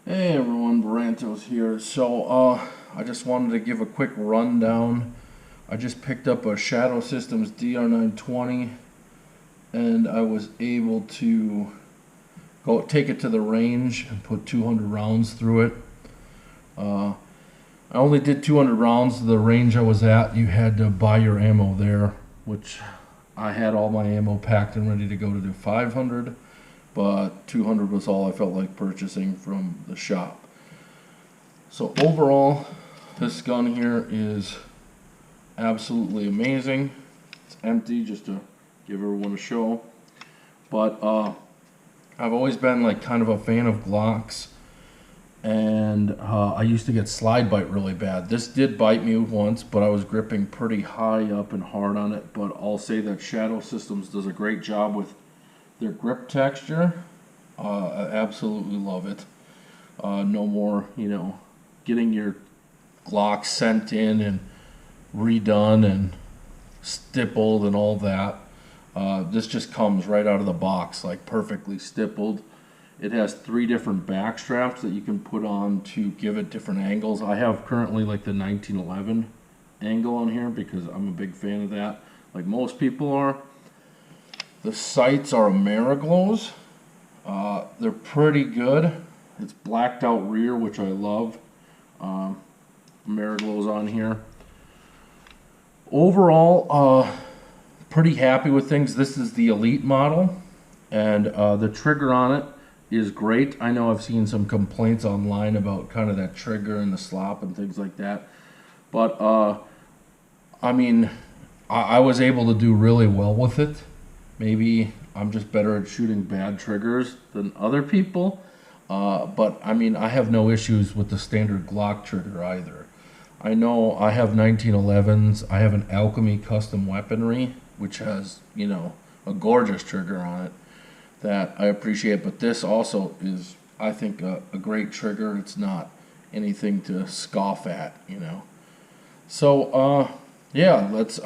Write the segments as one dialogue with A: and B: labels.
A: Hey everyone, Barantos here. I just wanted to give a quick rundown. I just picked up a Shadow Systems DR920 and I was able to go take it to the range and put 200 rounds through it. I only did 200 rounds. The range I was at, you had to buy your ammo there, which I had all my ammo packed and ready to go to do 500. But 200 was all I felt like purchasing from the shop. So overall, this gun here is absolutely amazing. It's empty, just to give everyone a show. But I've always been like kind of a fan of Glocks, and I used to get slide bite really bad. This did bite me once, but I was gripping pretty high up and hard on it. But I'll say that Shadow Systems does a great job with their grip texture. I absolutely love it. No more, getting your Glock sent in and redone and stippled and all that. This just comes right out of the box, like perfectly stippled. It has 3 different back straps that you can put on to give it different angles. I have currently like the 1911 angle on here because I'm a big fan of that, like most people are. The sights are Ameriglows. They're pretty good. It's blacked out rear, which I love. Ameriglows on here. Overall, pretty happy with things. This is the Elite model, and the trigger on it is great. I know I've seen some complaints online about kind of that trigger and the slop and things like that, but I mean, I was able to do really well with it. Maybe I'm just better at shooting bad triggers than other people. But I mean, I have no issues with the standard Glock trigger either. I know I have 1911s. I have an Alchemy custom weaponry, which has, a gorgeous trigger on it that I appreciate. But this also is, I think, a great trigger. It's not anything to scoff at, So, yeah, let's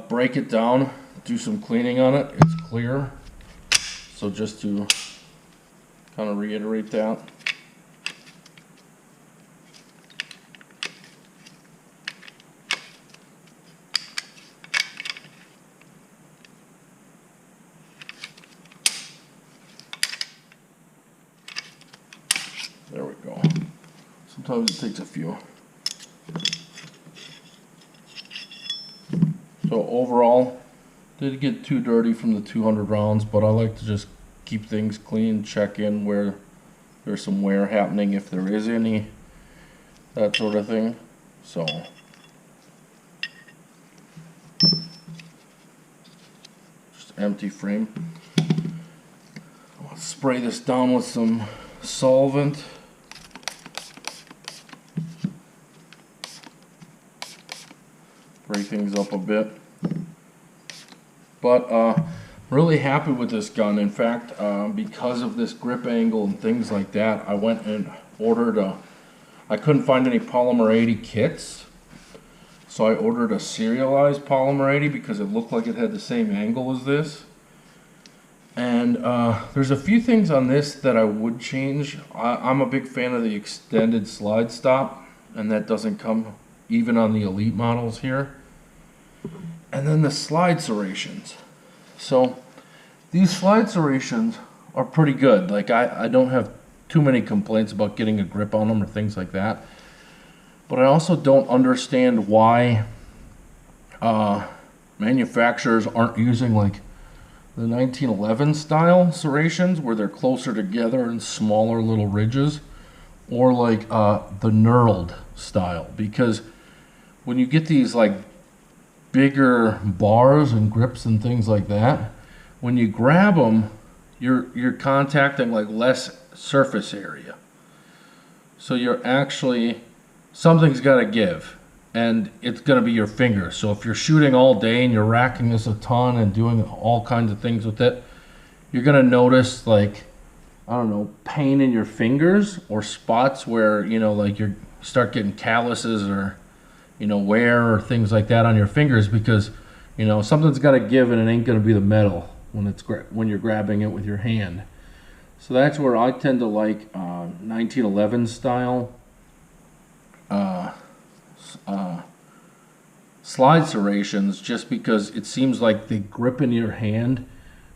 A: break it down. Do some cleaning on it. It's clear. So just to kind of reiterate that. There we go. Sometimes it takes a few. So overall, didn't get too dirty from the 200 rounds, but I like to just keep things clean, check in where there's some wear happening, if there is any, that sort of thing. So just empty frame. I'll spray this down with some solvent. Break things up a bit. But really happy with this gun. In fact, because of this grip angle and things like that, I went and ordered I couldn't find any polymer 80 kits, so I ordered a serialized polymer 80 because it looked like it had the same angle as this. And there's a few things on this that I would change. I'm a big fan of the extended slide stop, and that doesn't come even on the Elite models here. And then the slide serrations. So these slide serrations are pretty good. Like I don't have too many complaints about getting a grip on them or things like that. But I also don't understand why manufacturers aren't using like the 1911 style serrations where they're closer together and smaller little ridges, or like the knurled style, because when you get these like bigger bars and grips and things like that, when you grab them, you're contacting like less surface area. So you're actually, something's got to give, and it's going to be your finger. So if you're shooting all day and you're racking this a ton and doing all kinds of things with it, you're going to notice, like, I don't know, pain in your fingers, or spots where, like you start getting calluses or wear or things like that on your fingers, because something's got to give and it ain't going to be the metal when you're grabbing it with your hand. So that's where I tend to like 1911 style slide serrations, just because it seems like they grip in your hand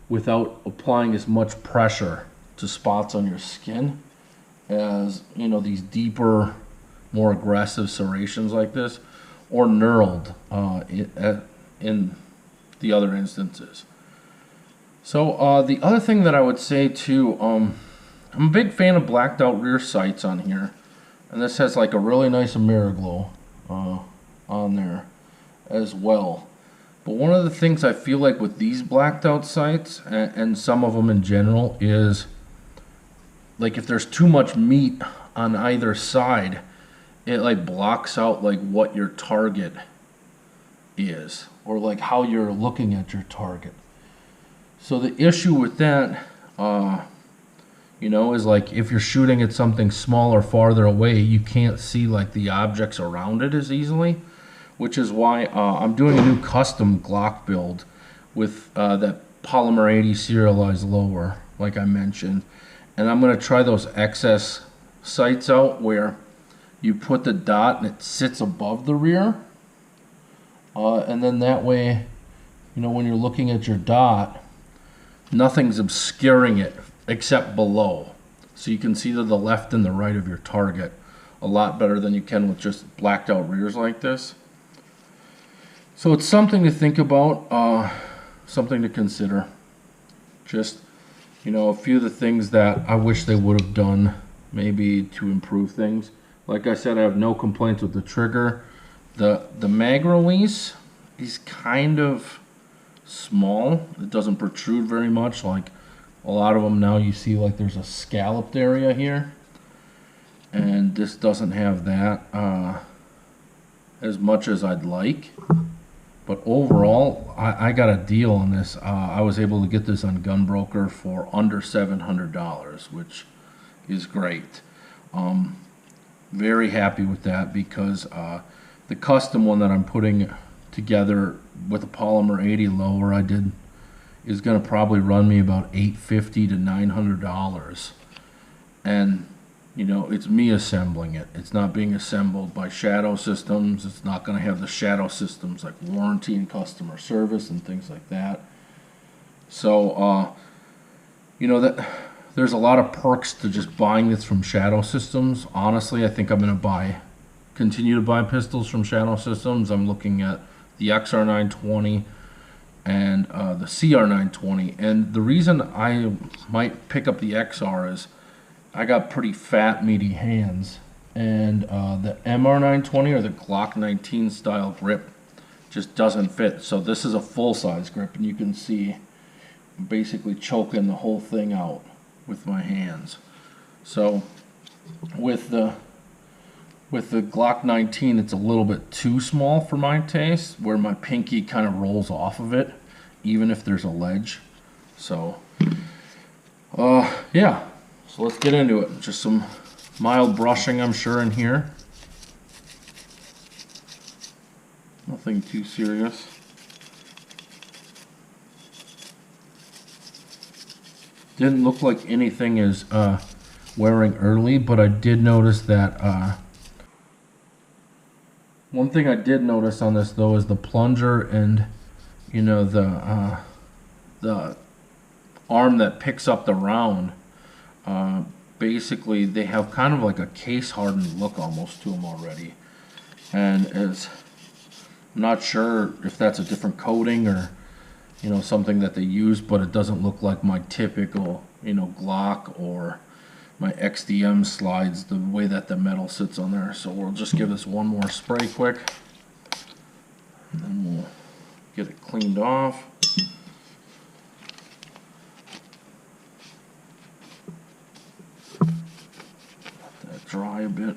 A: without applying as much pressure to spots on your skin as, you know, these deeper, more aggressive serrations like this, or knurled in the other instances. So the other thing that I would say too, I'm a big fan of blacked out rear sights on here, and this has like a really nice AmeriGlow on there as well. But one of the things I feel like with these blacked out sights, and some of them in general, is like if there's too much meat on either side, it like blocks out like what your target is, or like how you're looking at your target. So the issue with that, you know, is like if you're shooting at something small or farther away, you can't see like the objects around it as easily, which is why I'm doing a new custom Glock build with that Polymer 80 serialized lower, like I mentioned. And I'm going to try those XS sights out where you put the dot and it sits above the rear. And then that way, you know, when you're looking at your dot, nothing's obscuring it except below. So you can see to the left and the right of your target a lot better than you can with just blacked out rears like this. So it's something to think about, something to consider. Just, you know, a few of the things that I wish they would have done maybe to improve things. Like I said, I have no complaints with the trigger. The mag release is kind of small. It doesn't protrude very much. Like a lot of them now, you see like there's a scalloped area here, and this doesn't have that as much as I'd like. But overall, I got a deal on this. I was able to get this on Gunbroker for under $700, which is great. Very happy with that, because the custom one that I'm putting together with a Polymer 80 lower I did is going to probably run me about $850 to $900. And you know, it's me assembling it. It's not being assembled by Shadow Systems. It's not going to have the Shadow Systems like warranty and customer service and things like that. So, you know, that there's a lot of perks to just buying this from Shadow Systems. Honestly, I think I'm going to continue to buy pistols from Shadow Systems. I'm looking at the XR920 and the CR920. And the reason I might pick up the XR is I got pretty fat, meaty hands, and the MR920 or the Glock 19 style grip just doesn't fit. So this is a full-size grip, and you can see I'm basically choking the whole thing out with my hands. So with the Glock 19, it's a little bit too small for my taste, where my pinky kind of rolls off of it, even if there's a ledge. So, yeah. So let's get into it. Just some mild brushing, I'm sure, in here. Nothing too serious. Didn't look like anything is wearing early, but I did notice that one thing I did notice on this though is the plunger and, you know, the arm that picks up the round. Basically they have kind of like a case hardened look almost to them already, and I'm not sure if that's a different coating or, you know, something that they use, but it doesn't look like my typical, you know, Glock or my XDM slides, the way that the metal sits on there. So we'll just give this one more spray quick, and then we'll get it cleaned off. Dry a bit.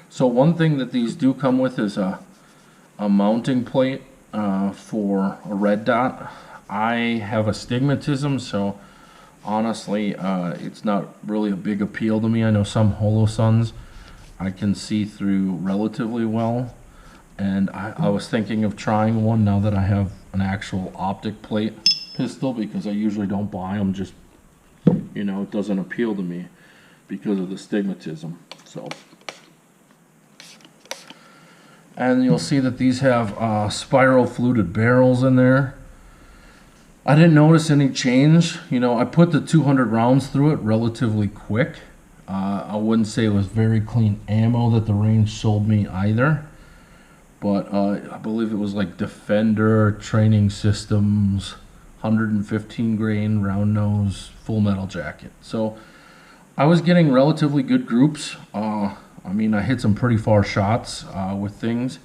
A: So one thing that these do come with is a mounting plate for a red dot. I have astigmatism, so honestly it's not really a big appeal to me. I know some Holosuns I can see through relatively well. And I was thinking of trying one now that I have an actual optic plate pistol, because I usually don't buy them, just, you know, it doesn't appeal to me because of the stigmatism. So, and you'll see that these have spiral fluted barrels in there. I didn't notice any change. You know, I put the 200 rounds through it relatively quick. I wouldn't say it was very clean ammo that the range sold me either. But I believe it was like Defender Training Systems, 115 grain, round nose, full metal jacket. So I was getting relatively good groups. I mean, I hit some pretty far shots with things.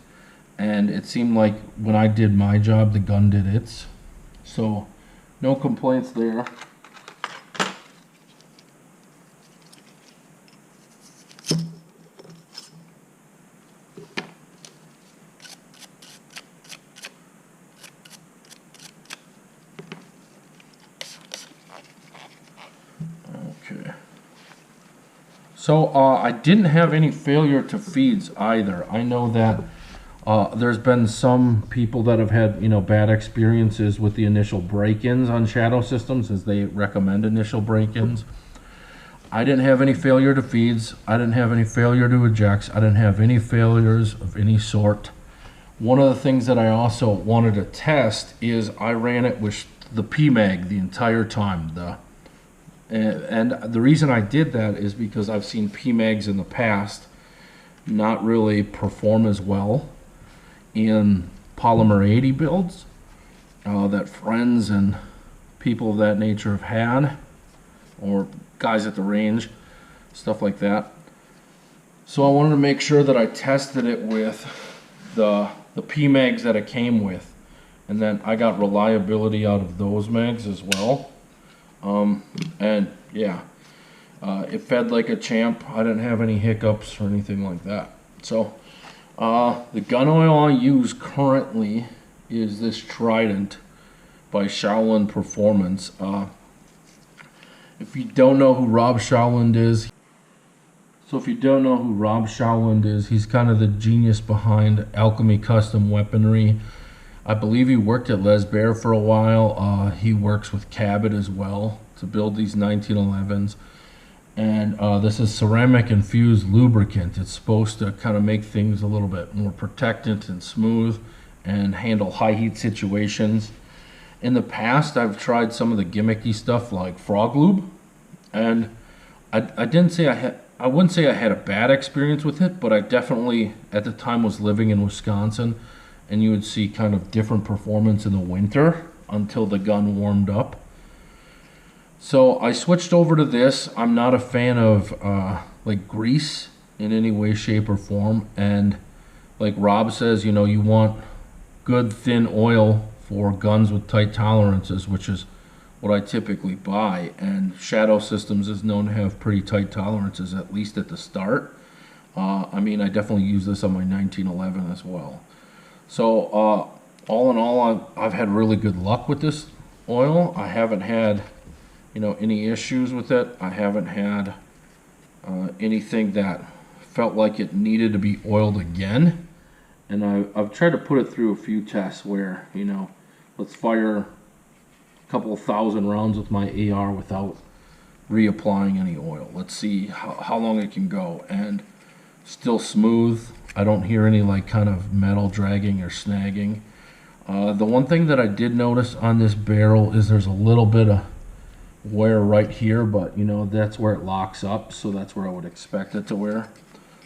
A: And it seemed like when I did my job, the gun did its. So no complaints there. Okay. So I didn't have any failure to feeds either. I know that there's been some people that have had, you know, bad experiences with the initial break-ins on Shadow Systems, as they recommend initial break-ins. I didn't have any failure to feeds. I didn't have any failure to ejects. I didn't have any failures of any sort. One of the things that I also wanted to test is I ran it with the PMAG the entire time. And the reason I did that is because I've seen PMAGs in the past not really perform as well in polymer 80 builds that friends and people of that nature have had, or guys at the range, stuff like that. So I wanted to make sure that I tested it with the PMAGs that it came with, and then I got reliability out of those mags as well. And yeah, it fed like a champ. I didn't have any hiccups or anything like that. So the gun oil I use currently is this Trident by Shaolin Performance. If you don't know who Rob Shaolin is, he's kind of the genius behind Alchemy Custom Weaponry. I believe he worked at Les Baer for a while. He works with Cabot as well to build these 1911s. And this is ceramic infused lubricant. It's supposed to kind of make things a little bit more protectant and smooth and handle high heat situations. In the past, I've tried some of the gimmicky stuff like Frog Lube, and I wouldn't say I had a bad experience with it, but I definitely at the time was living in Wisconsin, and you would see kind of different performance in the winter until the gun warmed up. So I switched over to this. I'm not a fan of like grease in any way, shape, or form. And like Rob says, you know, you want good thin oil for guns with tight tolerances, which is what I typically buy. And Shadow Systems is known to have pretty tight tolerances, at least at the start. I mean, I definitely use this on my 1911 as well. So all in all, I've had really good luck with this oil. I haven't had, you know, any issues with it. I haven't had anything that felt like it needed to be oiled again. And I've tried to put it through a few tests where, you know, let's fire a couple of thousand rounds with my AR without reapplying any oil. Let's see how long it can go. And still smooth. I don't hear any like kind of metal dragging or snagging. The one thing that I did notice on this barrel is there's a little bit of wear right here, but you know, that's where it locks up, so that's where I would expect it to wear.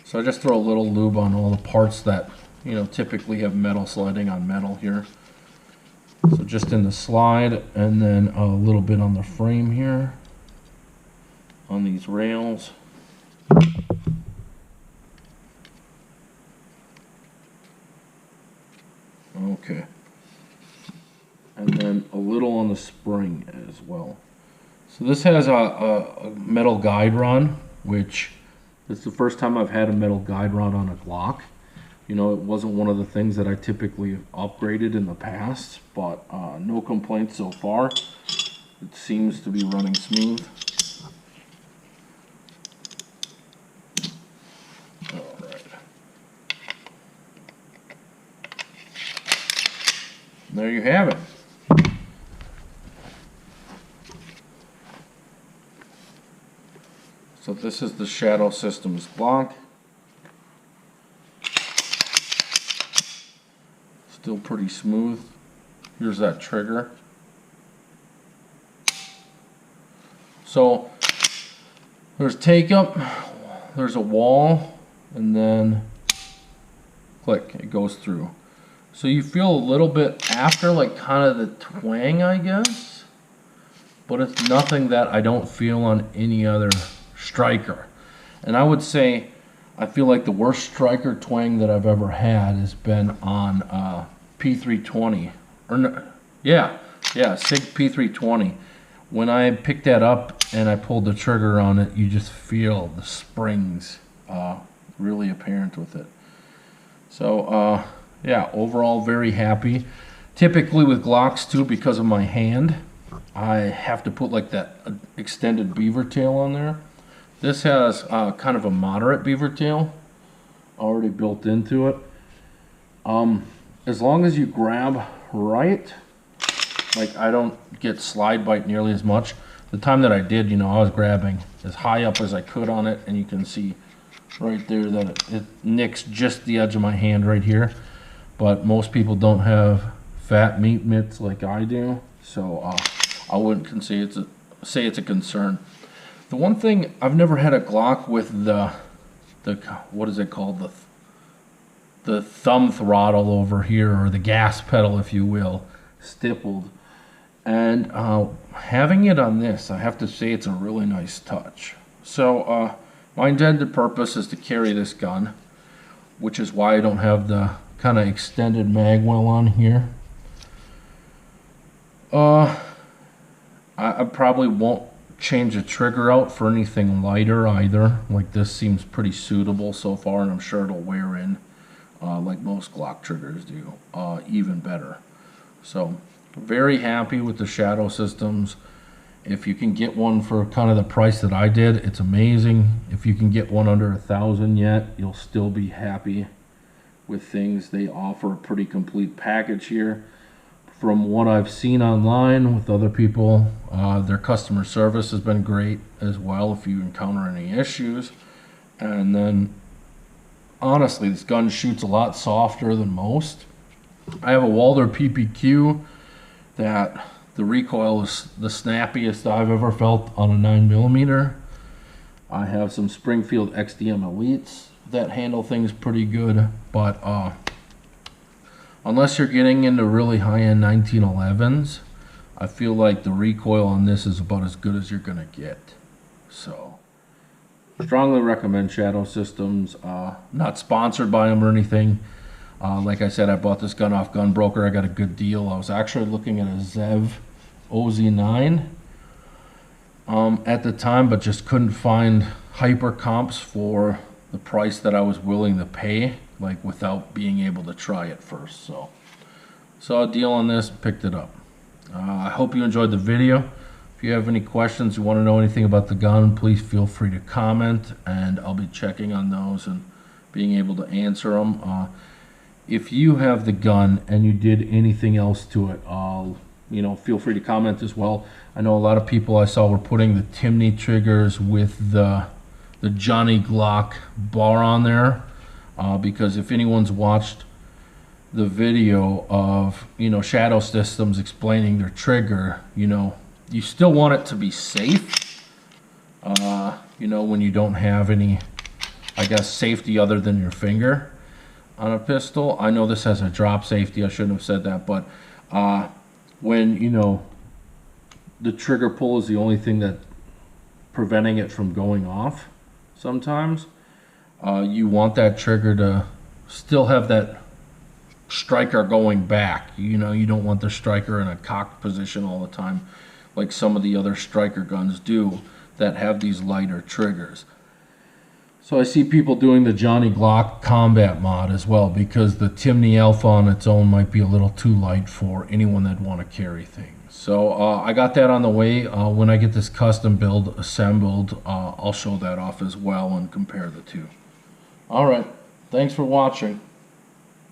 A: So I just throw a little lube on all the parts that, you know, typically have metal sliding on metal here. So just in the slide, and then a little bit on the frame here on these rails. Okay, and then a little on the spring as well. So this has a metal guide rod, which is the first time I've had a metal guide rod on a Glock. You know, it wasn't one of the things that I typically upgraded in the past, but no complaints so far. It seems to be running smooth. there you have it. So this is the Shadow Systems block. Still pretty smooth. Here's that trigger. So there's take up, there's a wall, and then click, it goes through. So you feel a little bit after, like kind of the twang, I guess, but it's nothing that I don't feel on any other striker. And I would say I feel like the worst striker twang that I've ever had has been on P320, or no, yeah, SIG P320. When I picked that up and I pulled the trigger on it, you just feel the springs really apparent with it. So yeah, overall very happy. Typically with Glocks too, because of my hand, I have to put like that extended beaver tail on there. This has kind of a moderate beaver tail already built into it. As long as you grab right, like I don't get slide bite nearly as much. The time that I did, you know, I was grabbing as high up as I could on it, and you can see right there that it nicks just the edge of my hand right here. But most people don't have fat meat mitts like I do, so I wouldn't say it's a concern. The one thing, I've never had a Glock with the what is it called, the thumb throttle over here, or the gas pedal, if you will, stippled. And having it on this, I have to say it's a really nice touch. So my intended purpose is to carry this gun, which is why I don't have the kind of extended mag well on here. I probably won't change the trigger out for anything lighter either. Like this seems pretty suitable so far, and I'm sure it'll wear in like most Glock triggers do, even better. So very happy with the Shadow Systems. If you can get one for kind of the price that I did, it's amazing. If you can get one under $1,000 yet, you'll still be happy with things. They offer a pretty complete package here. From what I've seen online with other people, their customer service has been great as well if you encounter any issues. And then honestly, this gun shoots a lot softer than most. I have a Walther PPQ that the recoil is the snappiest I've ever felt on a 9mm. I have some Springfield XDM Elites that handle things pretty good, but unless you're getting into really high-end 1911s, I feel like the recoil on this is about as good as you're gonna get. So strongly recommend Shadow Systems. Not sponsored by them or anything. Like I said, I bought this gun off Gun Broker. I got a good deal. I was actually looking at a Zev OZ9 at the time, but just couldn't find hyper comps for the price that I was willing to pay, like without being able to try it first. So saw a deal on this, picked it up. I hope you enjoyed the video. If you have any questions, you want to know anything about the gun, please feel free to comment, and I'll be checking on those and being able to answer them. If you have the gun and you did anything else to it, you know, feel free to comment as well. I know a lot of people I saw were putting the Timney triggers with the Johnny Glock bar on there, because if anyone's watched the video of, you know, Shadow Systems explaining their trigger, you know, you still want it to be safe, you know, when you don't have any, I guess, safety other than your finger on a pistol. I know this has a drop safety, I shouldn't have said that, but when, you know, the trigger pull is the only thing that preventing it from going off sometimes, you want that trigger to still have that striker going back. You know, you don't want the striker in a cocked position all the time like some of the other striker guns do that have these lighter triggers. So I see people doing the Johnny Glock combat mod as well, because the Timney Alpha on its own might be a little too light for anyone that want to carry things. So I got that on the way. When I get this custom build assembled, I'll show that off as well and compare the two. All right, thanks for watching.